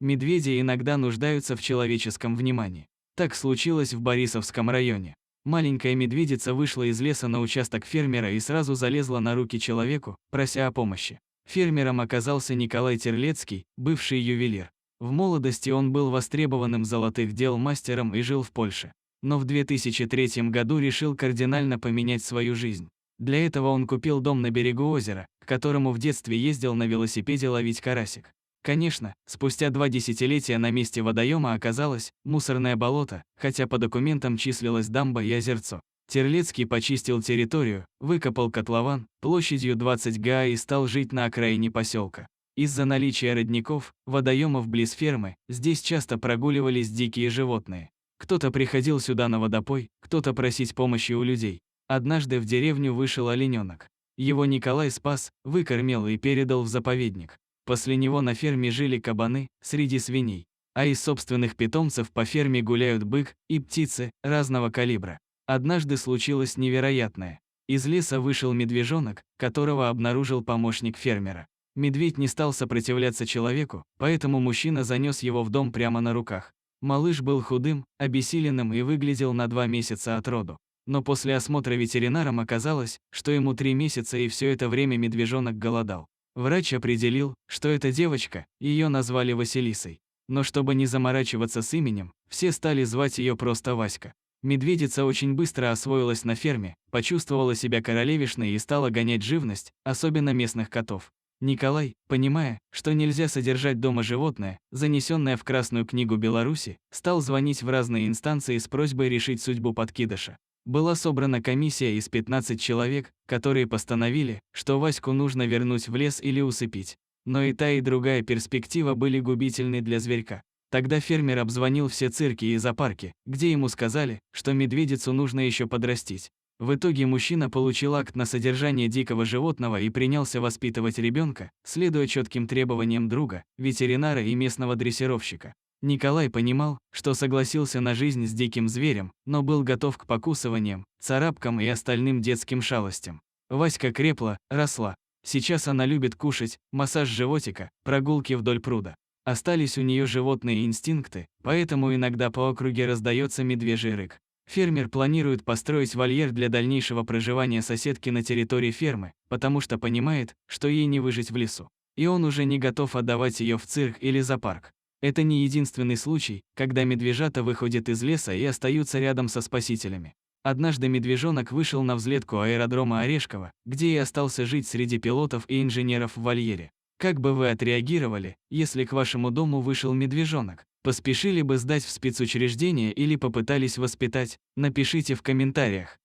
Медведи иногда нуждаются в человеческом внимании. Так случилось в Борисовском районе. Маленькая медведица вышла из леса на участок фермера и сразу залезла на руки человеку, прося о помощи. Фермером оказался Николай Терлецкий, бывший ювелир. В молодости он был востребованным золотых дел мастером и жил в Польше. Но в 2003 году решил кардинально поменять свою жизнь. Для этого он купил дом на берегу озера, к которому в детстве ездил на велосипеде ловить карасик. Конечно, спустя 2 десятилетия на месте водоема оказалось мусорное болото, хотя по документам числилась дамба и озерцо. Терлецкий почистил территорию, выкопал котлован площадью 20 га и стал жить на окраине поселка. Из-за наличия родников, водоемов близ фермы, здесь часто прогуливались дикие животные. Кто-то приходил сюда на водопой, кто-то просить помощи у людей. Однажды в деревню вышел олененок. Его Николай спас, выкормил и передал в заповедник. После него на ферме жили кабаны, среди свиней. А из собственных питомцев по ферме гуляют бык и птицы разного калибра. Однажды случилось невероятное. Из леса вышел медвежонок, которого обнаружил помощник фермера. Медведь не стал сопротивляться человеку, поэтому мужчина занес его в дом прямо на руках. Малыш был худым, обессиленным и выглядел на 2 месяца от роду. Но после осмотра ветеринаром оказалось, что ему 3 месяца и все это время медвежонок голодал. Врач определил, что это девочка, ее назвали Василисой. Но чтобы не заморачиваться с именем, все стали звать ее просто Васька. Медведица очень быстро освоилась на ферме, почувствовала себя королевишной и стала гонять живность, особенно местных котов. Николай, понимая, что нельзя содержать дома животное, занесенное в Красную книгу Беларуси, стал звонить в разные инстанции с просьбой решить судьбу подкидыша. Была собрана комиссия из 15 человек, которые постановили, что Ваську нужно вернуть в лес или усыпить. Но и та, и другая перспектива были губительны для зверька. Тогда фермер обзвонил все цирки и зоопарки, где ему сказали, что медведицу нужно еще подрастить. В итоге мужчина получил акт на содержание дикого животного и принялся воспитывать ребенка, следуя четким требованиям друга, ветеринара и местного дрессировщика. Николай понимал, что согласился на жизнь с диким зверем, но был готов к покусываниям, царапкам и остальным детским шалостям. Васька крепла, росла. Сейчас она любит кушать, массаж животика, прогулки вдоль пруда. Остались у нее животные инстинкты, поэтому иногда по округе раздается медвежий рык. Фермер планирует построить вольер для дальнейшего проживания соседки на территории фермы, потому что понимает, что ей не выжить в лесу. И он уже не готов отдавать ее в цирк или зоопарк. Это не единственный случай, когда медвежата выходят из леса и остаются рядом со спасителями. Однажды медвежонок вышел на взлетку аэродрома Орешково, где и остался жить среди пилотов и инженеров в вольере. Как бы вы отреагировали, если к вашему дому вышел медвежонок? Поспешили бы сдать в спецучреждение или попытались воспитать? Напишите в комментариях.